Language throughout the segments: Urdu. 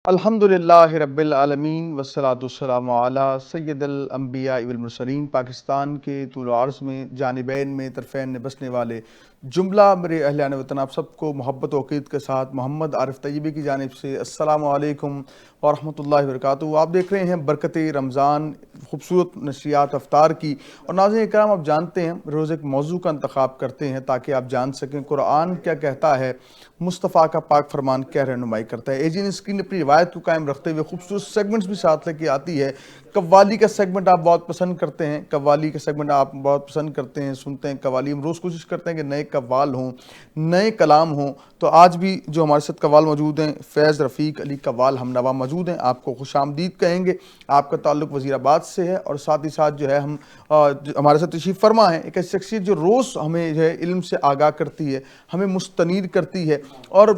الحمدللہ رب العالمین والصلاة والسلام علی سید الانبیاء والمرسلین۔ پاکستان کے طول و عرض میں جانبین میں طرفین میں بسنے والے جملہ میرے اہلیان وطن آپ سب کو محبت و عقید کے ساتھ محمد عارف طیبی کی جانب سے السلام علیکم ورحمۃ اللہ وبرکاتہ۔ آپ دیکھ رہے ہیں برکت رمضان، خوبصورت نشریات افطار کی۔ اور ناظرین کرام، آپ جانتے ہیں روز ایک موضوع کا انتخاب کرتے ہیں تاکہ آپ جان سکیں قرآن کیا کہتا ہے، مصطفیٰ کا پاک فرمان کیا رہنمائی کرتا ہے۔ ایجین اسکرین اپنی روایت کو قائم رکھتے ہوئے خوبصورت سیگمنٹس بھی ساتھ لے کے آتی ہے۔ قوالی کا سیگمنٹ آپ بہت پسند کرتے ہیں، قوالی کا سیگمنٹ آپ بہت پسند کرتے ہیں، سنتے ہیں قوالی۔ ہم روز کوشش کرتے ہیں کہ نئے قوال ہوں، نئے کلام ہوں۔ تو آج بھی جو ہمارے ساتھ قوال موجود ہیں، فیض رفیق علی قوال ہم نوا موجود ہیں، آپ کو خوش آمدید کہیں گے۔ آپ کا تعلق وزیر آباد سے ہے اور ساتھ ہی ساتھ جو ہے ہم ہمارے ساتھ تشریف فرما ہیں ایک ایسی شخصیت جو روز ہمیں جو ہے علم سے آگاہ کرتی ہے، ہمیں مستنیر کرتی ہے اور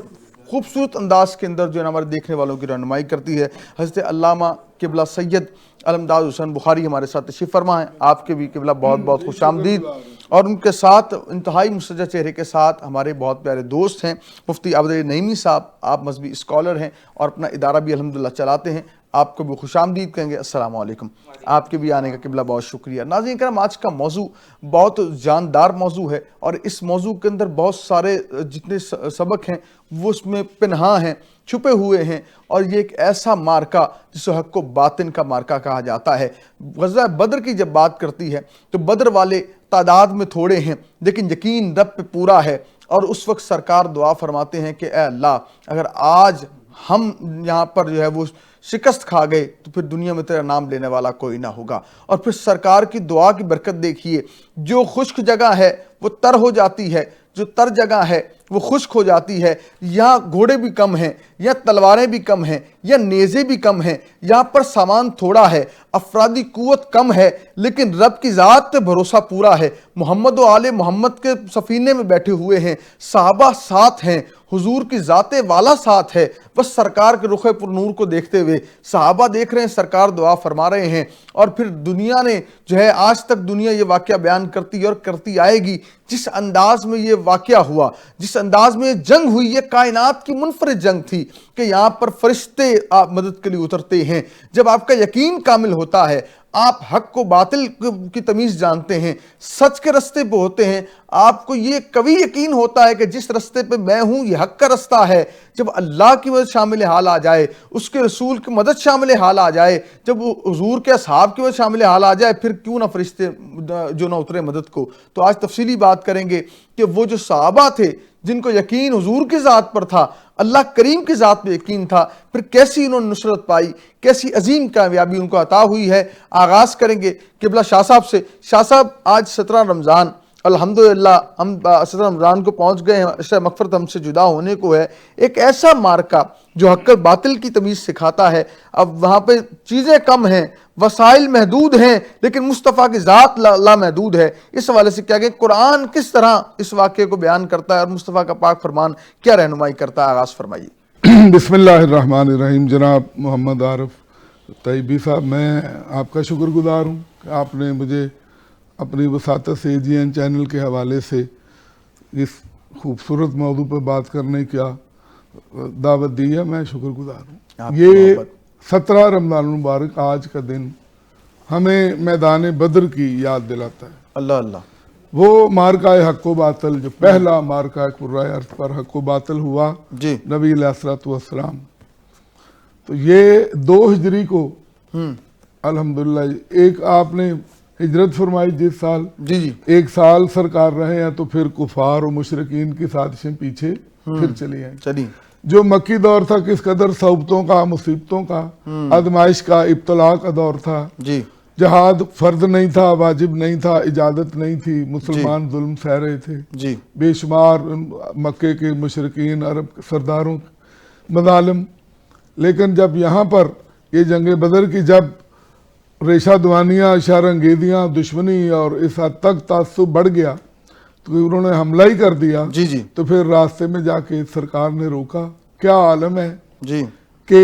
خوبصورت انداز کے اندر جو ہے ہمارے دیکھنے والوں کی رہنمائی کرتی ہے۔ حضرت علامہ قبلہ سید علمداد حسین بخاری ہمارے ساتھ تشریف فرما ہیں، آپ کے بھی قبلہ بہت بہت خوش آمدید۔ اور ان کے ساتھ انتہائی مسجع چہرے کے ساتھ ہمارے بہت پیارے دوست ہیں مفتی عابد علی نعیمی صاحب۔ آپ مذہبی اسکالر ہیں اور اپنا ادارہ بھی الحمدللہ چلاتے ہیں، آپ کو بھی خوش آمدید کہیں گے۔ السلام علیکم، آپ کے بھی آنے کا قبلہ بہت شکریہ۔ ناظرین کرام، آج کا موضوع بہت جاندار موضوع ہے اور اس موضوع کے اندر بہت سارے جتنے سبق ہیں وہ اس میں پنہاں ہیں، چھپے ہوئے ہیں، اور یہ ایک ایسا مارکہ جسے حق و باطن کا مارکہ کہا جاتا ہے۔ غزوہ بدر کی جب بات کرتی ہے تو بدر والے تعداد میں تھوڑے ہیں لیکن یقین رب پہ پورا ہے، اور اس وقت سرکار دعا فرماتے ہیں کہ اے اللہ، اگر آج ہم یہاں پر جو ہے وہ شکست کھا گئے تو پھر دنیا میں تیرا نام لینے والا کوئی نہ ہوگا۔ اور پھر سرکار کی دعا کی برکت دیکھیے، جو خشک جگہ ہے وہ تر ہو جاتی ہے، جو تر جگہ ہے وہ خشک ہو جاتی ہے۔ یہاں گھوڑے بھی کم ہیں، یا تلواریں بھی کم ہیں، یا نیزے بھی کم ہیں، یہاں پر سامان تھوڑا ہے، افرادی قوت کم ہے، لیکن رب کی ذات پہ بھروسہ پورا ہے۔ محمد و آل محمد کے سفینے میں بیٹھے ہوئے ہیں، صحابہ ساتھ ہیں، حضور کی ذات والا ساتھ ہے۔ بس سرکار کے رخ پر نور کو دیکھتے ہوئے صحابہ دیکھ رہے ہیں، سرکار دعا فرما رہے ہیں، اور پھر دنیا نے جو ہے آج تک دنیا یہ واقعہ بیان کرتی اور کرتی آئے گی۔ جس انداز میں یہ واقعہ ہوا، جس انداز میں یہ جنگ ہوئی، یہ کائنات کی منفرد جنگ تھی کہ یہاں پر فرشتے آپ مدد کے لیے اترتے ہیں۔ جب آپ کا یقین کامل ہوتا ہے، آپ حق و باطل کی تمیز جانتے ہیں، سچ کے رستے پہ ہوتے ہیں، آپ کو یہ قوی یقین ہوتا ہے کہ جس رستے پہ میں ہوں یہ حق کا رستہ ہے۔ جب اللہ کی مدد شامل حال آ جائے، اس کے رسول کی مدد شامل حال آ جائے، جب حضور کے اصحاب کی مدد شامل حال آ جائے، پھر کیوں نہ فرشتے جو نہ اترے مدد کو۔ تو آج تفصیلی بات کریں گے کہ وہ جو صحابہ تھے جن کو یقین حضور کی ذات پر تھا، اللہ کریم کی ذات پہ یقین تھا، پھر کیسی انہوں نے نصرت پائی، کیسی عظیم کامیابی ان کو عطا ہوئی ہے۔ آغاز کریں گے قبلہ شاہ صاحب سے۔ شاہ صاحب، آج 17 رمضان، الحمدللہ ہم 17 رمضان کو پہنچ گئے ہیں، عشاء مغفرت ہم سے جدا ہونے کو ہے۔ ایک ایسا مارکہ جو حق باطل کی تمیز سکھاتا ہے۔ اب وہاں پہ چیزیں کم ہیں، وسائل محدود ہیں، لیکن مصطفیٰ کی ذات لامحدود ہے۔ اس حوالے سے کیا کہ قرآن کس طرح اس واقعے کو بیان کرتا ہے اور مصطفیٰ کا پاک فرمان کیا رہنمائی کرتا ہے، آغاز فرمائیے۔ بسم اللہ الرحمن الرحیم۔ جناب محمد عارف طیبی صاحب، میں آپ کا شکر گزار ہوں کہ آپ نے مجھے اپنی وساطت سے AGN چینل کے حوالے سے اس خوبصورت موضوع پہ بات کرنے کا دعوت دی ہے۔ میں شکر گزار ہوں۔ یہ 17 رمضان المبارک آج کا دن ہمیں میدان بدر کی یاد دلاتا ہے۔ اللہ اللہ۔ وہ مارکہ حق و باطل، جو پہلا مارکہ قرۂ ارض پر حق و باطل ہوا، جی نبی علیہ الصلوۃ والسلام، تو یہ 2 ہجری کو الحمدللہ ایک آپ نے ہجرت فرمائی جس سال، جی 1 سال سرکار رہے ہیں، تو پھر کفار و مشرکین کی سازشیں پیچھے پھر چلی ہیں۔ چلیے۔ جو مکی دور تھا کس قدر صعوبتوں کا، مصیبتوں کا، آزمائش کا، ابتلاء کا دور تھا۔ جی جہاد فرض نہیں تھا، واجب نہیں تھا، اجازت نہیں تھی، مسلمان ظلم سہ رہے تھے، جی بے شمار مکے کے مشرکین عرب سرداروں مظالم۔ لیکن جب یہاں پر یہ جنگ بدر کی جب ریشہ دوانیاں، اشارہ انگیزیاں، دشمنی اور اس حد تک تعصب بڑھ گیا تو انہوں نے حملہ ہی کر دیا، جی جی تو پھر راستے میں جا کے سرکار نے روکا۔ کیا عالم ہے جی کہ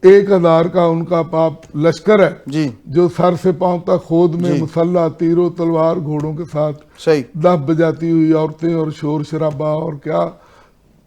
1000 کا ان کا پاپ لشکر ہے جی جو سر سے پاؤں تک خود میں جی مسلح، تیر و تلوار، گھوڑوں کے ساتھ، صحیح۔ دف بجاتی ہوئی عورتیں اور شور شرابہ اور کیا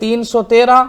313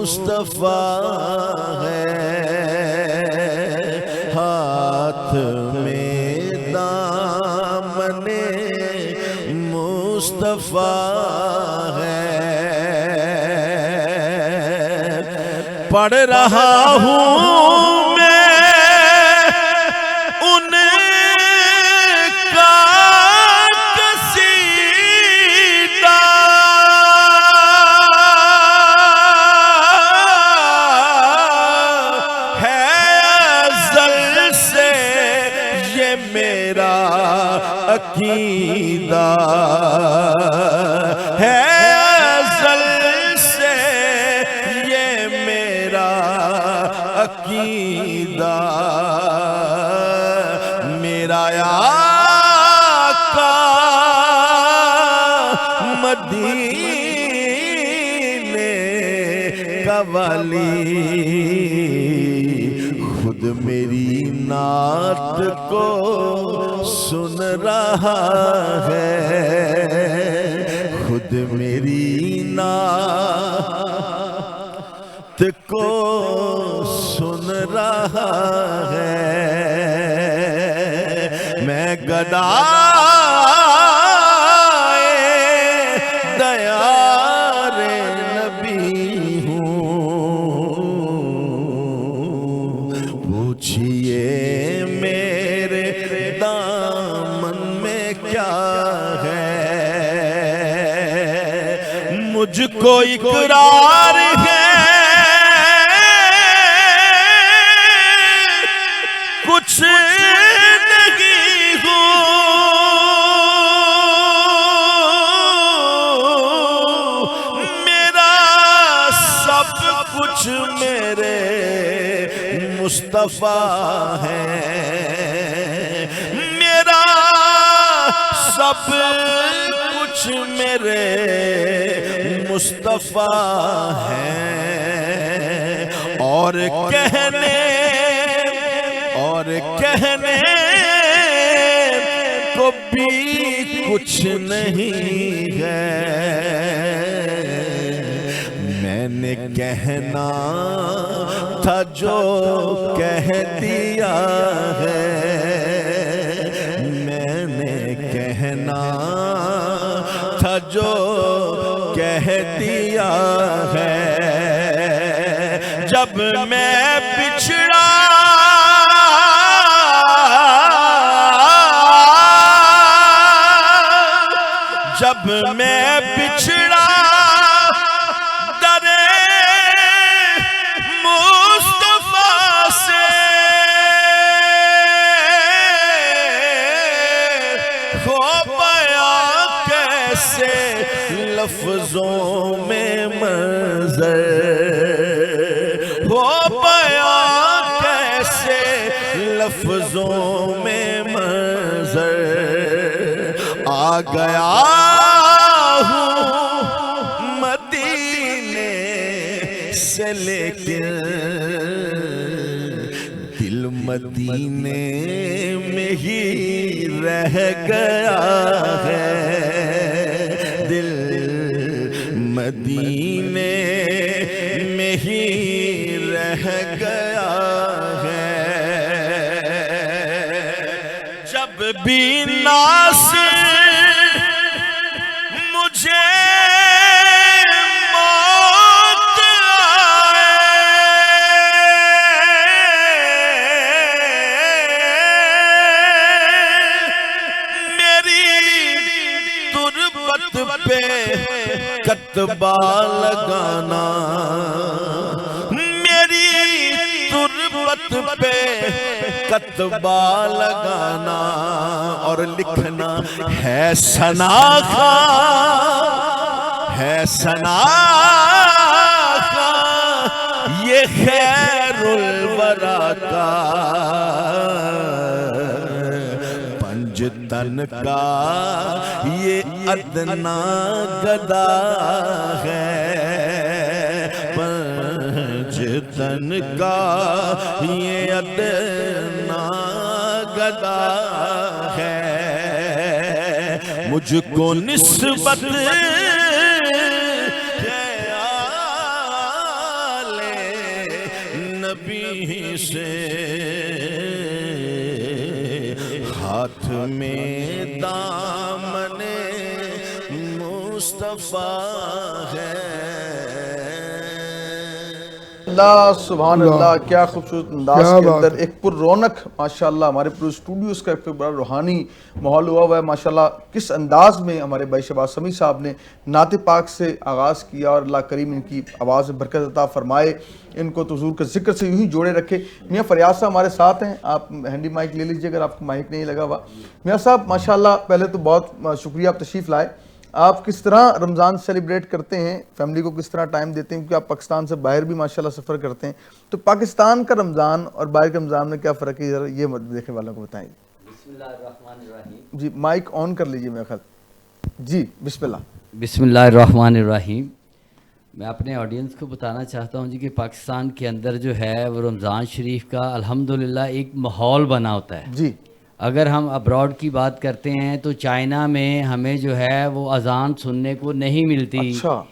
مصطفیٰ ہے، ہاتھ میں دامن مصطفیٰ ہے، پڑھ رہا ہوں میں ان کا قصیدہ، ہے ازل سے یہ میرا عقیدہ، ہے ازل سے یہ میرا عقیدہ، میرا آقا مدینے کا ولی خود میری نعت کو سن رہا ہے، خود میری نعت کو سن رہا ہے، میں گدائے دیار نبی ہوں، پوچھئے میرے دامن میں کیا ہے، مجھ کو اقرار ہے کچھ نہیں ہوں، میرا سب کچھ میرے مصطفیٰ ہے، میرا سب کچھ میرے مصطفیٰ ہے، اور کہنے کو بھی کچھ نہیں ہے، میں نے کہنا تھا جو کہہ دیا ہے، میں نے کہنا تھا جو کہہ دیا ہے، جب میں بچھڑا جب میں بچھڑا در مصطفیٰ سے، ہو پایا کیسے لفظوں میں منظر، ہو پایا کیسے لفظوں میں منظر، آ گیا ہوں مدینے سے لیکن دل مدینے میں ہی رہ گیا ہے، دل مدینے میں ہی رہ گیا ہے، جب بھی ناصر مجھے موت آئے، میری تربت پہ کتبہ لگانا، میری تربت پہ کتبہ لگانا، اور لکھنا ہے ثنا خواہ، ہے ثنا خواہ یہ خیر الورا کا، پنجتن کا یہ ادنا گدا ہے، پنجتن کا یہ ادنا گدا ہے، مجھ کو نسبت نبی سے ہاتھ میں دامن مصطفیٰ ہے. اللہ سبحان اللہ, کیا خوبصورت انداز کیا کے بات اندر ہے. ایک پر رونق ماشاءاللہ ہمارے پورے اسٹوڈیوز کا ایک بڑا روحانی ماحول ہوا ہے ماشاءاللہ. کس انداز میں ہمارے بھائی شہباز سمیع صاحب نے نعت پاک سے آغاز کیا, اور اللہ کریم ان کی آواز میں برکت عطا فرمائے, ان کو تو حضور کے ذکر سے یوں ہی جوڑے رکھے. میاں فریاد صاحب ہمارے ساتھ ہیں, آپ ہینڈی مائک لے لیجئے اگر آپ کو مائک نہیں لگا ہوا. میاں صاحب ماشاءاللہ پہلے تو بہت شکریہ, آپ تشریف لائے. آپ کس طرح رمضان سیلیبریٹ کرتے ہیں, فیملی کو کس طرح ٹائم دیتے ہیں, کیونکہ آپ پاکستان سے باہر بھی ماشاءاللہ سفر کرتے ہیں, تو پاکستان کا رمضان اور باہر کے رمضان میں کیا فرق ہے, ذرا یہ دیکھنے والوں کو بتائیں. بسم اللہ الرحمن الرحیم. جی مائک آن کر لیجئے میرا خیال. جی بسم اللہ. بسم اللہ الرحمن الرحیم. میں اپنے آڈینس کو بتانا چاہتا ہوں جی کہ پاکستان کے اندر جو ہے وہ رمضان شریف کا الحمدللہ ایک ماحول بنا ہوتا ہے. جی اگر ہم ابراڈ کی بات کرتے ہیں تو چائنا میں ہمیں جو ہے وہ اذان سننے کو نہیں ملتی, اچھا,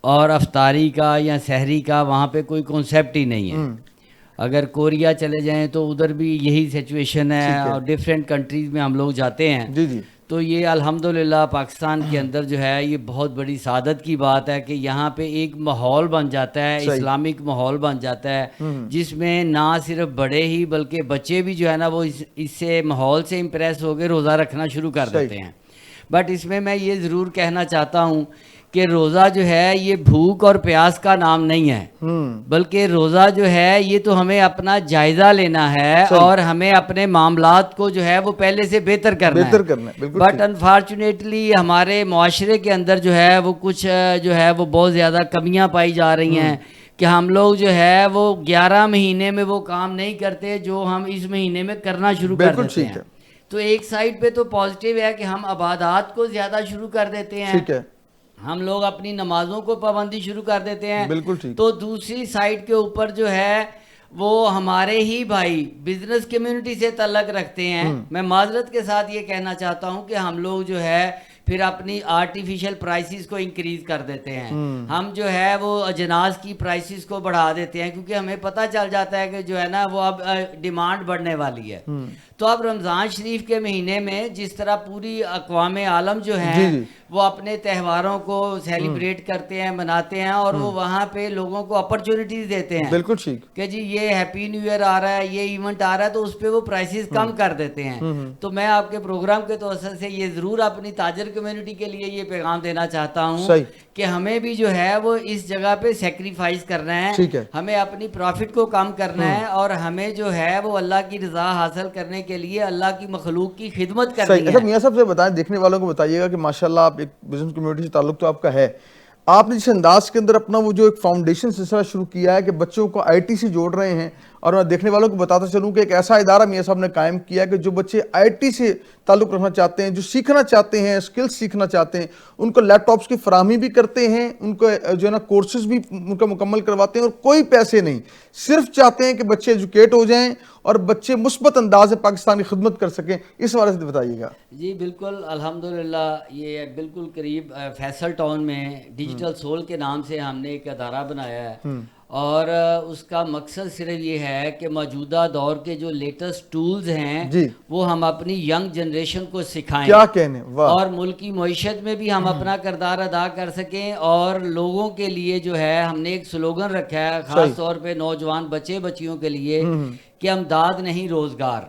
اور افطاری کا یا سحری کا وہاں پہ کوئی کنسیپٹ ہی نہیں ہے. اگر کوریا چلے جائیں تو ادھر بھی یہی سچویشن ہے, اور ڈیفرینٹ کنٹریز میں ہم لوگ جاتے ہیں. جی جی, تو یہ الحمدللہ پاکستان کے اندر جو ہے یہ بہت بڑی سعادت کی بات ہے کہ یہاں پہ ایک ماحول بن جاتا ہے, اسلامک ماحول بن جاتا ہے, جس میں نہ صرف بڑے ہی بلکہ بچے بھی جو ہے نا وہ اس سے ماحول سے امپریس ہو کے روزہ رکھنا شروع کر دیتے ہیں. بٹ اس میں یہ ضرور کہنا چاہتا ہوں کہ روزہ جو ہے یہ بھوک اور پیاس کا نام نہیں ہے, بلکہ روزہ جو ہے یہ تو ہمیں اپنا جائزہ لینا ہے, اور ہمیں اپنے معاملات کو جو ہے وہ پہلے سے بہتر کرنا ہے. بٹ انفارچونیٹلی ہمارے معاشرے کے اندر جو ہے وہ کچھ جو ہے وہ بہت زیادہ کمیاں پائی جا رہی ہیں کہ ہم لوگ جو ہے وہ 11 مہینے میں وہ کام نہیں کرتے جو ہم اس مہینے میں کرنا شروع کر دیتے ہیں. تو ایک سائڈ پہ تو پازیٹیو ہے کہ ہم عبادات کو زیادہ شروع کر دیتے ہیں, ہم لوگ اپنی نمازوں کو پابندی شروع کر دیتے ہیں. تو دوسری سائڈ کے اوپر جو ہے وہ ہمارے ہی بھائی بزنس کمیونٹی سے تعلق رکھتے ہیں. میں معذرت کے ساتھ یہ کہنا چاہتا ہوں کہ ہم لوگ جو ہے پھر اپنی آرٹیفیشل پرائسز کو انکریز کر دیتے ہیں, ہم جو ہے وہ اجناس کی پرائسز کو بڑھا دیتے ہیں, کیونکہ ہمیں پتہ چل جاتا ہے کہ جو ہے نا وہ اب ڈیمانڈ بڑھنے والی ہے. تو اب رمضان شریف کے مہینے میں جس طرح پوری اقوام عالم جو ہیں وہ اپنے تہواروں کو سیلیبریٹ کرتے ہیں, مناتے ہیں, اور وہ وہاں پہ لوگوں کو اپرچونیٹیز دیتے ہیں. بالکل ٹھیک کہ جی یہ ہیپی نیو ایئر آ رہا ہے, یہ ایونٹ آ رہا ہے, تو اس پہ وہ پرائسز کم کر دیتے ہیں. تو میں آپ کے پروگرام کے توسط سے یہ ضرور اپنی تاجر کمیونٹی کے لیے یہ پیغام دینا چاہتا ہوں کہ ہمیں بھی جو ہے وہ اس جگہ پہ سیکریفائز کرنا ہے, ہمیں اپنی پروفٹ کو کم کرنا ہے, اور ہمیں جو ہے وہ اللہ کی رضا حاصل کرنے کے لیے اللہ کی مخلوق کی خدمت کرنی ہے. اچھا میاں صاحب سے بتائیں, دیکھنے والوں کو بتائیے گا کہ ماشاءاللہ آپ ایک بزنس کمیونٹی سے تعلق تو آپ کا ہے, آپ نے جس انداز کے اندر اپنا وہ جو ایک فاؤنڈیشن سلسلہ شروع کیا ہے کہ بچوں کو آئی ٹی سے جوڑ رہے ہیں, اور میں دیکھنے والوں کو بتاتا چلوں کہ ایک ایسا ادارہ میاں صاحب نے قائم کیا ہے کہ جو بچے آئی ٹی سے تعلق رکھنا چاہتے ہیں, جو سیکھنا چاہتے ہیں, اسکلز سیکھنا چاہتے ہیں, ان کو لیپ ٹاپس کی فراہمی بھی کرتے ہیں, ان کو جو ہے نا کورسز بھی ان کا مکمل کرواتے ہیں, اور کوئی پیسے نہیں, صرف چاہتے ہیں کہ بچے ایجوکیٹ ہو جائیں اور بچے مثبت انداز سے پاکستان کی خدمت کر سکیں. اس حوالے سے بتائیے گا. جی بالکل الحمدللہ, یہ بالکل قریب فیصل ٹاؤن میں ڈیجیٹل سول کے نام سے ہم نے ایک ادارہ بنایا ہے, اور اس کا مقصد صرف یہ ہے کہ موجودہ دور کے جو لیٹسٹ ٹولز ہیں وہ ہم اپنی ینگ جنریشن کو سکھائیں, کیا کہنے, اور ملکی معیشت میں بھی ہم اپنا کردار ادا کر سکیں. اور لوگوں کے لیے جو ہے ہم نے ایک سلوگن رکھا ہے خاص طور پہ نوجوان بچے بچیوں کے لیے کہ امداد نہیں روزگار.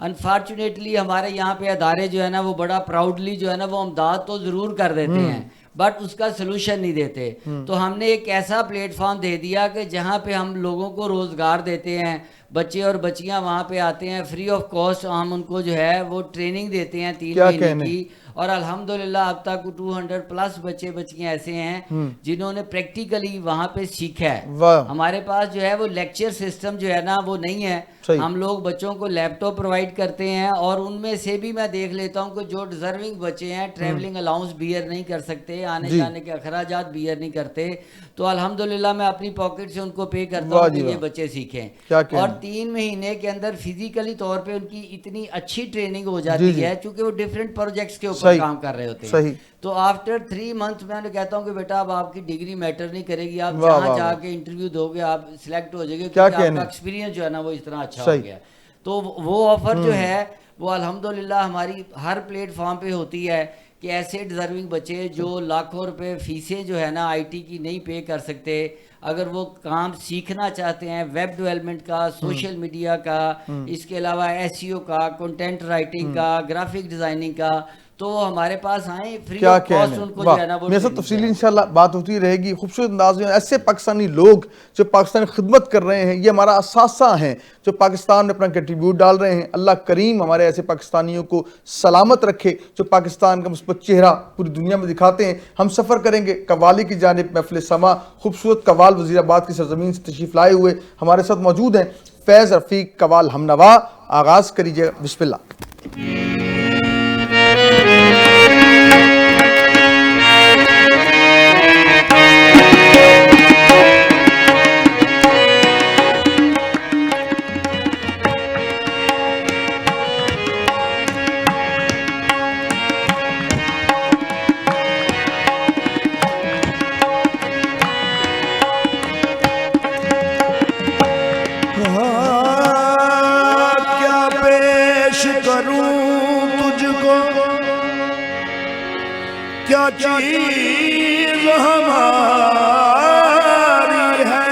انفارچونیٹلی ہمارے یہاں پہ ادارے جو ہے نا وہ بڑا پراؤڈلی جو ہے نا وہ امداد تو ضرور کر دیتے ہیں, بٹ اس کا سلوشن نہیں دیتے. تو ہم نے ایک ایسا پلیٹ فارم دے دیا کہ جہاں پہ ہم لوگوں کو روزگار دیتے ہیں, بچے اور بچیاں وہاں پہ آتے ہیں, فری آف کاسٹ ہم ان کو جو ہے وہ ٹریننگ دیتے ہیں 3 مہینے کی, اور الحمدللہ اب تک 200+ بچے بچیاں ایسے ہیں جنہوں نے پریکٹیکلی وہاں پہ سیکھا ہے. ہمارے پاس جو ہے وہ لیکچر سسٹم جو ہے نا وہ نہیں ہے, ہم لوگ بچوں کو لیپ ٹاپ پرووائڈ کرتے ہیں, اور ان میں سے بھی میں دیکھ لیتا ہوں کہ جو ڈیزرونگ بچے ہیں ٹریولنگ الاؤنس بیئر نہیں کر سکتے, آنے جانے کے اخراجات بیئر نہیں کرتے, تو الحمدللہ میں اپنی پاکٹ سے ان کو پے کرتا واہ ہوں جی کہ یہ واہ، بچے سیکھیں. کیا کہنا. اور 3 مہینے کے اندر فزیکلی طور پہ ان کی اتنی اچھی ٹریننگ ہو جی جاتی جی. ہے چونکہ وہ ڈفرینٹ پروجیکٹس کے اوپر صحیح کام کر رہے ہوتے ہیں. صحیح. تو آفٹر 3 منتھ میں انہیں کہتا ہوں کہ بیٹا اب آپ کی ڈگری میٹر نہیں کرے گی, آپ واہ جہاں واہ جا واہ. کے انٹرویو دو گے آپ سلیکٹ ہو جائے گے کیا کیونکہ آپ کہنے. کا ایکسپیرینس جو ہے نا وہ اس طرح اچھا ہو صحیح. گیا. تو وہ آفر جو ہے وہ الحمدللہ ہماری ہر پلیٹ فارم پہ ہوتی ہے کہ ایسے ڈیزرونگ بچے جو لاکھوں روپے فیسیں جو ہے نا آئی ٹی کی نہیں پے کر سکتے, اگر وہ کام سیکھنا چاہتے ہیں ویب ڈیولپمنٹ کا, سوشل میڈیا کا, اس کے علاوہ ایس ای او کا, کنٹینٹ رائٹنگ کا, گرافک ڈیزائننگ کا, تو وہ ہمارے پاس آئیں فری کیا آف کاسٹ کہنے. ان کو واہ, جو ہے نا وہ میرے ساتھ training تفصیلی دیں. انشاءاللہ بات ہوتی رہے گی. خوبصورت انداز میں ایسے پاکستانی لوگ جو پاکستانی خدمت کر رہے ہیں, یہ ہمارا اثاثہ ہیں جو پاکستان میں اپنا کنٹریبیوٹ ڈال رہے ہیں. اللہ کریم ہمارے ایسے پاکستانیوں کو سلامت رکھے جو پاکستان کا مثبت چہرہ پوری دنیا میں دکھاتے ہیں. ہم سفر کریں گے قوالی کی جانب. محفل سما خوبصورت قوال وزیر آباد کی سرزمین سے تشریف لائے ہوئے ہمارے ساتھ موجود ہیں فیض رفیق قوال ہمنوا. آغاز کریجئے, بسم اللہ. کیا پیش کروں تجھ کو, کیا چیز ہماری ہے,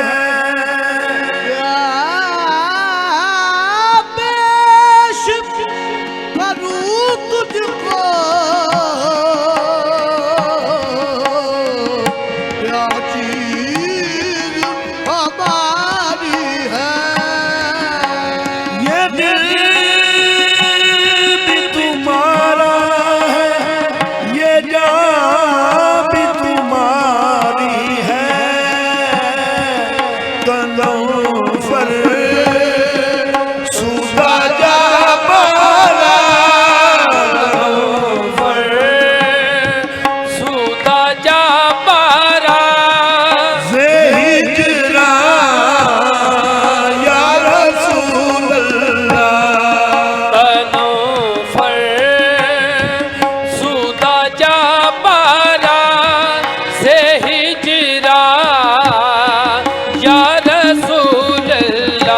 پیش کروں تجھ کو, کیا چیز ہماری ہے. یہ دل بھی تمہارا ہے, یہ جان بھی تمہاری ہے, کندھوں پر سودا جا پالا, کندھوں پر سودا جا پارا, سے ہجران یا رسول اللہ, تنوں پر سودا جا پارا, سے ہجران یا رسول اللہ.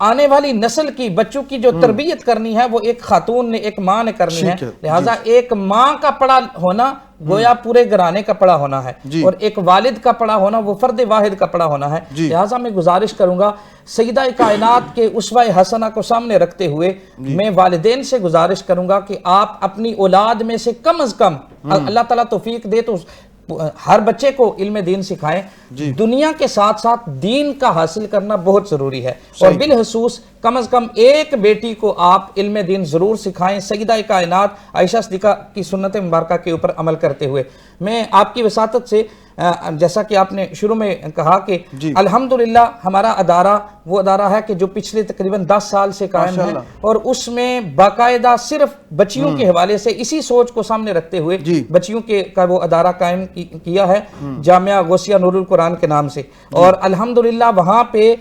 آنے والی نسل کی بچوں کی جو تربیت کرنی ہے وہ ایک خاتون نے، ایک ماں نے کرنی ہے، لہٰذا ایک ماں کا پڑا ہونا گویا پورے گھرانے کا پڑا ہونا ہے، اور ایک والد کا پڑا ہونا وہ فرد واحد کا پڑا ہونا ہے۔ لہٰذا میں گزارش کروں گا سیدہ کائنات کے اسوہ حسنہ کو سامنے رکھتے ہوئے میں والدین سے گزارش کروں گا کہ آپ اپنی اولاد میں سے کم از کم، اللہ تعالیٰ توفیق دے تو ہر بچے کو علم دین سکھائیں، دنیا کے ساتھ ساتھ دین کا حاصل کرنا بہت ضروری ہے، اور بالخصوص کم از کم ایک بیٹی کو آپ علم دین ضرور سکھائیں سیدہ کائنات عائشہ صدیقہ کی سنت مبارکہ کے اوپر عمل کرتے ہوئے۔ میں آپ کی وساطت سے جیسا کہ آپ نے شروع میں کہا کہ الحمدللہ ہمارا ادارہ وہ ادارہ ہے کہ جو پچھلے تقریباً 10 سال سے قائم ہے، اور اس میں باقاعدہ صرف بچیوں کے حوالے سے اسی سوچ کو سامنے رکھتے ہوئے بچیوں کا وہ ادارہ قائم کیا ہے جامعہ غوثیہ نور القرآن کے نام سے، اور الحمدللہ وہاں پہ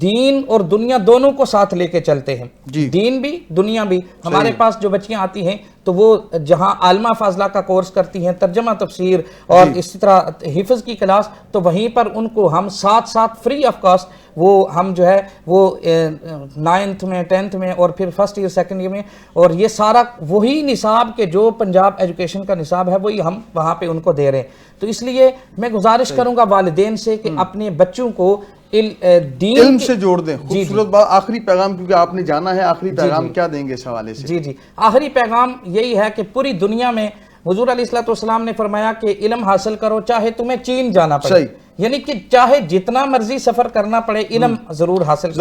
دین اور دنیا دونوں کو ساتھ لے کے چلتے ہیں، دین بھی دنیا بھی۔ ہمارے پاس جو بچیاں آتی ہیں تو وہ جہاں عالمہ فاضلہ کا کورس کرتی ہیں، ترجمہ تفسیر اور اسی طرح حفظ کی کلاس، تو وہیں پر ان کو ہم ساتھ ساتھ فری آف کاسٹ وہ ہم جو ہے وہ 9th میں 10th میں اور پھر فرسٹ ایئر سیکنڈ ایئر میں، اور یہ سارا وہی نصاب کے جو پنجاب ایجوکیشن کا نصاب ہے وہی ہم وہاں پہ ان کو دے رہے ہیں۔ تو اس لیے میں گزارش کروں گا والدین سے کہ اپنے بچوں کو علم سے جوڑ دیں۔ خوبصورت بات، آخری پیغام کیونکہ آپ نے جانا ہے، آخری پیغام کیا دیں گے اس حوالے سے؟ جی آخری پیغام یہی ہے کہ پوری دنیا میں حضور علیہ الصلوۃ والسلام نے فرمایا کہ علم حاصل کرو چاہے تمہیں چین جانا پڑے، یعنی کہ چاہے جتنا مرضی سفر کرنا پڑے علم ضرور حاصل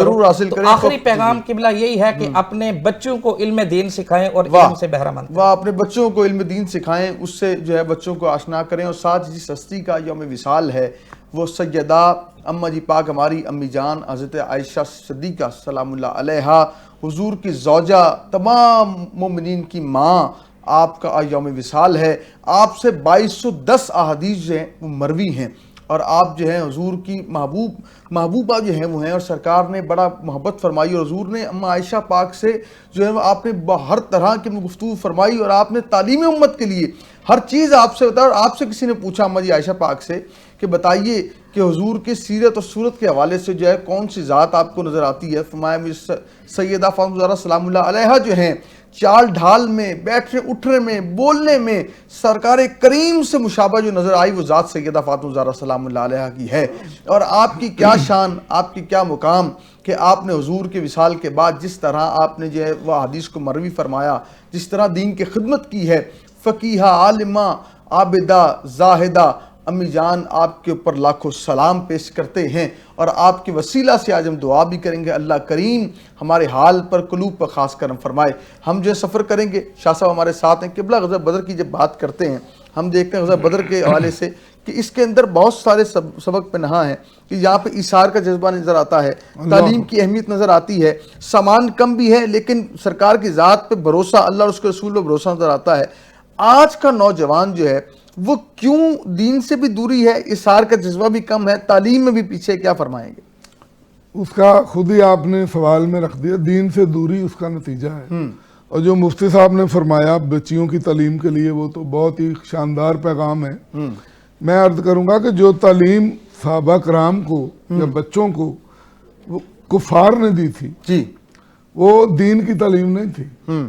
کریں۔ آخری پیغام قبلہ یہی ہے کہ اپنے بچوں کو علم دین سکھائیں اور علم سے بہرہ مند، اپنے بچوں کو علم دین سکھائیں، اس سے جو ہے بچوں کو آشنا کریں، اور ساتھ جس ہستی کا یوم وصال ہے وہ سیدہ اماں جی پاک ہماری امی جان حضرت عائشہ صدیقہ سلام اللہ علیہا، حضور کی زوجہ، تمام مومنین کی ماں، آپ کا یوم وصال ہے۔ آپ سے 2210 احادیث جو ہیں وہ مروی ہیں، اور آپ جو ہیں حضور کی محبوبہ جو ہیں وہ ہیں، اور سرکار نے بڑا محبت فرمائی، اور حضور نے اماں عائشہ پاک سے جو ہے آپ نے ہر طرح کی گفتگو فرمائی، اور آپ نے تعلیم امت کے لیے ہر چیز آپ سے بتایا۔ اور آپ سے کسی نے پوچھا اماں جی عائشہ پاک سے کہ بتائیے کہ حضور کے سیرت اور صورت کے حوالے سے جو ہے کون سی ذات آپ کو نظر آتی ہے؟ فرمایا مجھے سیدہ فاطمہ زہرا سلام اللہ علیہا جو ہیں چال ڈھال میں، بیٹھنے اٹھنے میں، بولنے میں سرکار کریم سے مشابہ جو نظر آئی وہ ذات سیدہ فاطمہ زہرا سلام اللہ علیہا کی ہے۔ اور آپ کی کیا شان، آپ کی کیا مقام کہ آپ نے حضور کے وصال کے بعد جس طرح آپ نے جو ہے وہ حدیث کو مروی فرمایا، جس طرح دین کی خدمت کی ہے، فقیہہ، عالمہ، عابدہ، زاہدہ، امی جان آپ کے اوپر لاکھوں سلام پیش کرتے ہیں، اور آپ کے وسیلہ سے آج ہم دعا بھی کریں گے اللہ کریم ہمارے حال پر قلوب پر خاص کرم فرمائے۔ ہم جو سفر کریں گے، شاہ صاحب ہمارے ساتھ ہیں، قبلہ غزوہ بدر کی جب بات کرتے ہیں ہم دیکھتے ہیں غزوہ بدر کے حوالے سے کہ اس کے اندر بہت سارے سبق پنہاں ہیں، کہ یہاں پہ ایثار کا جذبہ نظر آتا ہے، تعلیم کی اہمیت نظر آتی ہے، سامان کم بھی ہے لیکن سرکار کی ذات پہ بھروسہ، اللہ اور اس کے رسول پہ بھروسہ نظر آتا ہے۔ آج کا نوجوان جو ہے وہ کیوں دین سے بھی دوری ہے، اثار کا جذبہ بھی کم ہے، تعلیم میں بھی پیچھے، کیا فرمائیں گے؟ اس کا خود ہی آپ نے سوال میں رکھ دیا، دین سے دوری اس کا نتیجہ ہے۔ اور جو مفتی صاحب نے فرمایا بچیوں کی تعلیم کے لیے، وہ تو بہت ہی شاندار پیغام ہے۔ میں عرض کروں گا کہ جو تعلیم صحابہ کرام کو یا بچوں کو کفار نے دی تھی وہ دین کی تعلیم نہیں تھی۔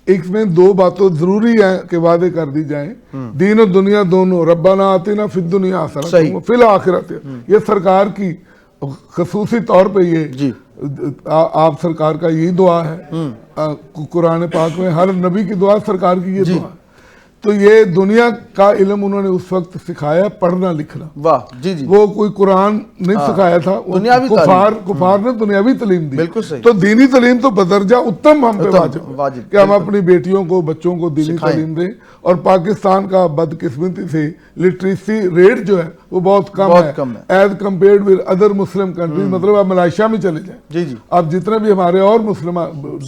ایک میں 2 باتوں ضروری ہے کہ وعدے کر دی جائیں، دین و دنیا دونوں، ربنا آتنا فی الدنیا حسنۃ فی الآخرۃ، یہ سرکار کی خصوصی طور پہ یہ آپ سرکار کا یہی دعا ہے، قرآن پاک میں ہر نبی کی دعا سرکار کی یہ دعا ہے۔ تو یہ دنیا کا علم انہوں نے اس وقت سکھایا، پڑھنا لکھنا۔ واہ وہ کوئی قرآن نہیں سکھایا تھا، کفار نے دنیاوی تعلیم دی۔ تو دینی تعلیم تو بدرجہ اتم ہم پہ واجب کہ ہم اپنی بیٹیوں کو، بچوں کو دینی تعلیم دیں۔ اور پاکستان کا بدقسمتی سے لٹریسی ریٹ جو ہے وہ بہت کم ہے as compared with other Muslim countries. مطلب آپ ملائیشیا میں چلے جائیں، اب جتنے بھی ہمارے اور مسلم،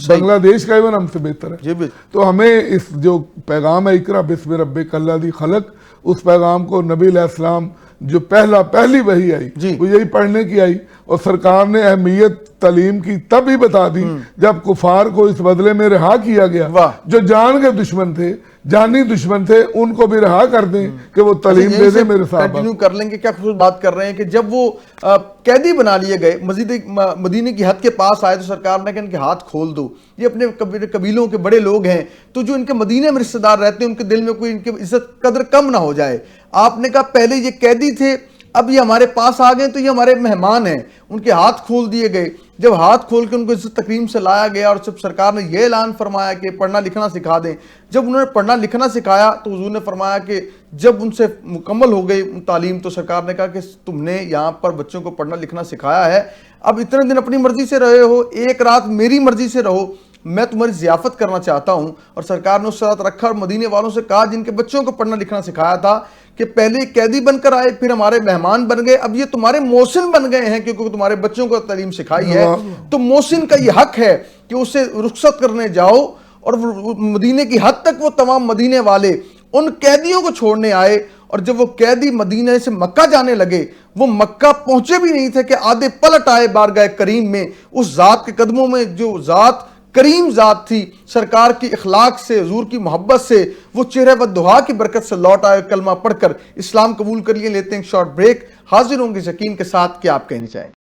بنگلہ دیش کا ایون ہم سے بہتر ہے۔ تو ہمیں اس جو پیغام ہے اقرا بسم ربک الذی خلق، اس پیغام کو نبی علیہ السلام جو پہلی وحی آئی جی وہ یہی پڑھنے کی آئی، اور سرکار نے اہمیت تعلیم کی تب ہی بتا دی جب کفار کو اس بدلے میں رہا کیا گیا، واہ۔ جو جان کے دشمن تھے، جانی دشمن تھے، ان کو بھی رہا کر دیں کہ وہ تعلیم دے دیں میرے صاحب۔ کنٹینیو کر لیں گے، کیا خوب بات کر رہے ہیں کہ جب وہ قیدی بنا لیے گئے، مزید مدینے کی حد کے پاس آئے تو سرکار نے کہا ان کے ہاتھ کھول دو، یہ اپنے قبیلوں کے بڑے لوگ ہیں، تو جو ان کے مدینے میں رشتہ دار رہتے ہیں ان کے دل میں کوئی ان کی عزت قدر کم نہ ہو جائے۔ آپ نے کہا پہلے یہ قیدی تھے، اب یہ ہمارے پاس آ گئے تو یہ ہمارے مہمان ہیں، ان کے ہاتھ کھول دیے گئے۔ جب ہاتھ کھول کے ان کو عزت تکریم سے لایا گیا اور جب سرکار نے یہ اعلان فرمایا کہ پڑھنا لکھنا سکھا دیں، جب انہوں نے پڑھنا لکھنا سکھایا تو حضور نے فرمایا کہ جب ان سے مکمل ہو گئی تعلیم تو سرکار نے کہا کہ تم نے یہاں پر بچوں کو پڑھنا لکھنا سکھایا ہے، اب اتنے دن اپنی مرضی سے رہے ہو، ایک رات میری مرضی سے رہو، میں تمہاری ضیافت کرنا چاہتا ہوں۔ اور سرکار نے اس رات رکھا اور مدینے والوں سے کہا جن کے بچوں کو پڑھنا لکھنا سکھایا تھا کہ پہلے قیدی بن کر آئے، پھر ہمارے مہمان بن گئے، اب یہ تمہارے محسن بن گئے ہیں کیونکہ تمہارے بچوں کو تعلیم سکھائی ہے، تو محسن کا یہ حق ہے کہ اسے رخصت کرنے جاؤ۔ اور مدینے کی حد تک وہ تمام مدینے والے ان قیدیوں کو چھوڑنے آئے، اور جب وہ قیدی مدینے سے مکہ جانے لگے، وہ مکہ پہنچے بھی نہیں تھے کہ آدھے پلٹ آئے بارگاہ کریم میں، اس ذات کے قدموں میں جو ذات کریم ذات تھی، سرکار کی اخلاق سے، حضور کی محبت سے، وہ چہرہ و دعا کی برکت سے لوٹ آئے، کلمہ پڑھ کر اسلام قبول کر لیے۔ لیتے ہیں ایک شارٹ بریک، حاضر ہوں گے یقین کے ساتھ کہ آپ کہنا چاہیں۔